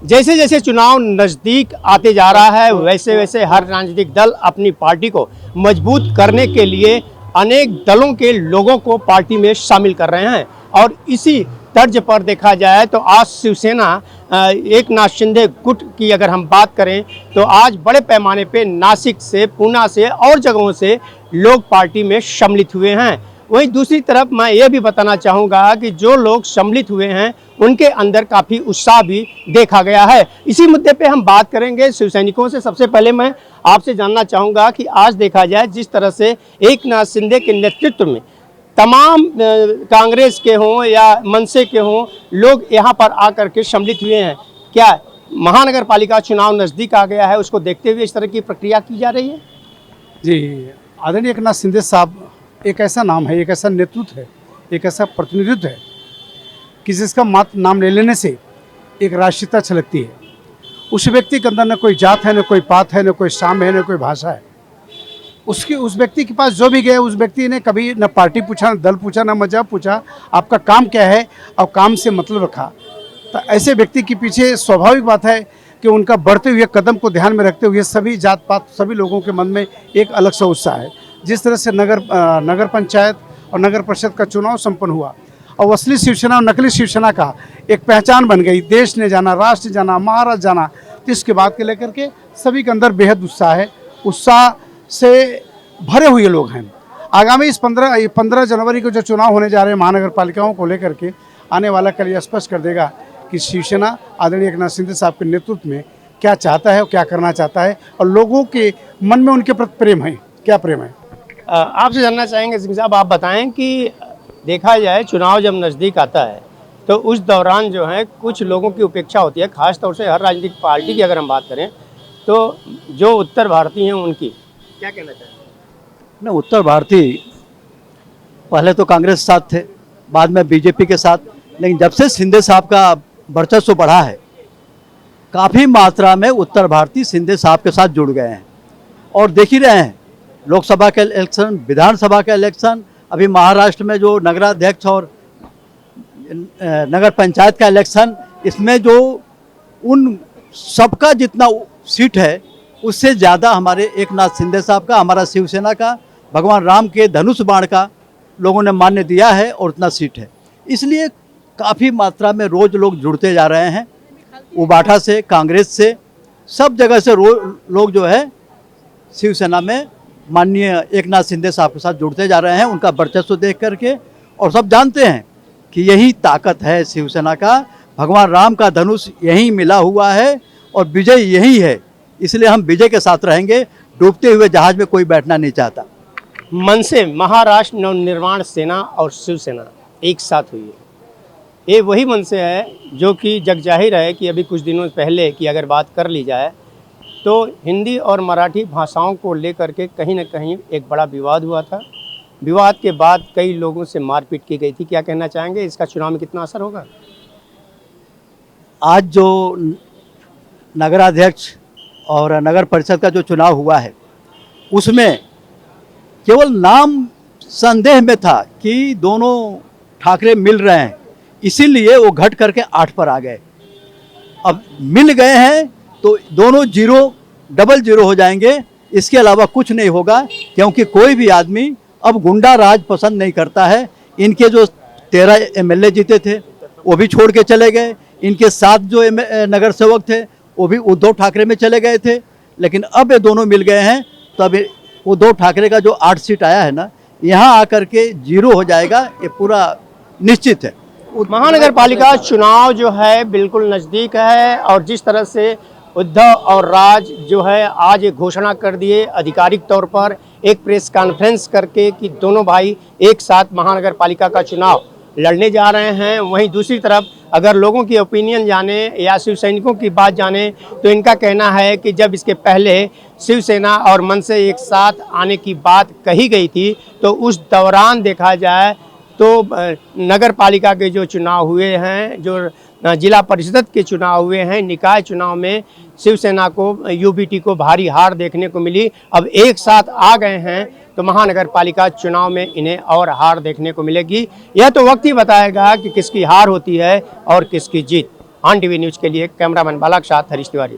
जैसे जैसे चुनाव नज़दीक आते जा रहा है वैसे वैसे हर राजनीतिक दल अपनी पार्टी को मजबूत करने के लिए अनेक दलों के लोगों को पार्टी में शामिल कर रहे हैं। और इसी तर्ज पर देखा जाए तो आज शिवसेना एकनाथ शिंदे गुट की अगर हम बात करें तो आज बड़े पैमाने पे नासिक से, पूना से और जगहों से लोग पार्टी में सम्मिलित हुए हैं। वहीं दूसरी तरफ मैं ये भी बताना चाहूँगा कि जो लोग सम्मिलित हुए हैं उनके अंदर काफ़ी उत्साह भी देखा गया है। इसी मुद्दे पे हम बात करेंगे शिव सैनिकों से। सबसे पहले मैं आपसे जानना चाहूँगा कि आज देखा जाए जिस तरह से एकनाथ शिंदे के नेतृत्व में तमाम कांग्रेस के हों या मनसे के हों लोग यहाँ पर आकर के सम्मिलित हुए हैं, क्या महानगर पालिका चुनाव नज़दीक आ गया है उसको देखते हुए इस तरह की प्रक्रिया की जा रही है? जी, आदरणीय एकनाथ शिंदे साहब एक ऐसा नाम है, एक ऐसा नेतृत्व है, एक ऐसा प्रतिनिधित्व है कि जिसका मात्र नाम ले लेने से एक राष्ट्रीयता छलकती है। उस व्यक्ति के अंदर न कोई जात है, न कोई पात है, न कोई शाम है, न कोई भाषा है। उस व्यक्ति के पास जो भी गए उस व्यक्ति ने कभी न पार्टी पूछा, न दल पूछा, न मजहब पूछा, आपका काम क्या है और काम से मतलब रखा। तो ऐसे व्यक्ति के पीछे स्वाभाविक बात है कि उनका बढ़ते हुए कदम को ध्यान में रखते हुए सभी जात पात सभी लोगों के मन में एक अलग सा उत्साह है। जिस तरह से नगर पंचायत और नगर परिषद का चुनाव संपन्न हुआ और असली शिवसेना और नकली शिवसेना का एक पहचान बन गई, देश ने जाना, राष्ट्र जाना, महाराष्ट्र जाना, तो इसके बात के लेकर के सभी के अंदर बेहद उत्साह है। उत्साह से भरे हुए लोग हैं। आगामी इस 15 जनवरी को जो चुनाव होने जा रहे हैं महानगर पालिकाओं को लेकर के आने वाला कल यह स्पष्ट कर देगा कि शिवसेना आदरणीय एकनाथ शिंदे साहब के नेतृत्व में क्या चाहता है और क्या करना चाहता है और लोगों के मन में उनके प्रति प्रेम है, क्या प्रेम है। आपसे जानना चाहेंगे सिंह साहब, आप बताएं कि देखा जाए चुनाव जब नज़दीक आता है तो उस दौरान जो है कुछ लोगों की उपेक्षा होती है, ख़ास तौर से हर राजनीतिक पार्टी की अगर हम बात करें तो जो उत्तर भारतीय हैं उनकी, क्या कहना चाहेंगे? न उत्तर भारतीय पहले तो कांग्रेस के साथ थे, बाद में बीजेपी के साथ, लेकिन जब से शिंदे साहब का वर्चस्व बढ़ा है काफ़ी मात्रा में उत्तर भारतीय शिंदे साहब के साथ जुड़ गए हैं। और देख ही रहे हैं लोकसभा के इलेक्शन, विधानसभा के इलेक्शन, अभी महाराष्ट्र में जो नगराध्यक्ष और नगर पंचायत का इलेक्शन, इसमें जो उन सबका जितना सीट है उससे ज़्यादा हमारे एकनाथ शिंदे साहब का, हमारा शिवसेना का, भगवान राम के धनुष बाण का लोगों ने मान्य दिया है और उतना सीट है। इसलिए काफ़ी मात्रा में रोज़ लोग जुड़ते जा रहे हैं। उबाठा से, कांग्रेस से, सब जगह से लोग जो है शिवसेना में माननीय एकनाथ शिंदे साहब के साथ जुड़ते जा रहे हैं उनका वर्चस्व देख करके। और सब जानते हैं कि यही ताकत है शिवसेना का, भगवान राम का धनुष यहीं मिला हुआ है और विजय यही है। इसलिए हम विजय के साथ रहेंगे, डूबते हुए जहाज में कोई बैठना नहीं चाहता। मनसे, महाराष्ट्र नवनिर्माण सेना और शिवसेना एक साथ हुई है। ये वही मनसे है जो कि जग जाहिर है कि अभी कुछ दिनों पहले की अगर बात कर ली जाए तो हिंदी और मराठी भाषाओं को लेकर के कहीं न कहीं एक बड़ा विवाद हुआ था। विवाद के बाद कई लोगों से मारपीट की गई थी। क्या कहना चाहेंगे, इसका चुनाव में कितना असर होगा? आज जो नगराध्यक्ष और नगर परिषद का जो चुनाव हुआ है उसमें केवल नाम संदेह में था कि दोनों ठाकरे मिल रहे हैं, इसीलिए वो घट करके 8 पर आ गए। अब मिल गए हैं तो दोनों डबल जीरो हो जाएंगे, इसके अलावा कुछ नहीं होगा। क्योंकि कोई भी आदमी अब गुंडा राज पसंद नहीं करता है। इनके जो 13 एमएलए जीते थे वो भी छोड़ के चले गए, इनके साथ जो नगर सेवक थे वो भी उद्धव ठाकरे में चले गए थे। लेकिन अब ये दोनों मिल गए हैं तो अब उद्धव ठाकरे का जो 8 सीट आया है ना, यहाँ आकर के 0 हो जाएगा, ये पूरा निश्चित है। महानगर पालिका चुनाव जो है बिल्कुल नज़दीक है और जिस तरह से उद्धव और राज जो है आज एक घोषणा कर दिए आधिकारिक तौर पर एक प्रेस कॉन्फ्रेंस करके कि दोनों भाई एक साथ महानगर पालिका का चुनाव लड़ने जा रहे हैं। वहीं दूसरी तरफ अगर लोगों की ओपिनियन जाने या शिव सैनिकों की बात जाने तो इनका कहना है कि जब इसके पहले शिवसेना और मनसे एक साथ आने की बात कही गई थी तो उस दौरान देखा जाए तो नगर पालिका के जो चुनाव हुए हैं, जो जिला परिषद के चुनाव हुए हैं, निकाय चुनाव में शिवसेना को, यूबीटी को भारी हार देखने को मिली। अब एक साथ आ गए हैं तो महानगर पालिका चुनाव में इन्हें और हार देखने को मिलेगी। यह तो वक्त ही बताएगा कि किसकी हार होती है और किसकी जीत। ऑन टीवी न्यूज़ के लिए कैमरामैन बाला के साथ हरीश तिवारी।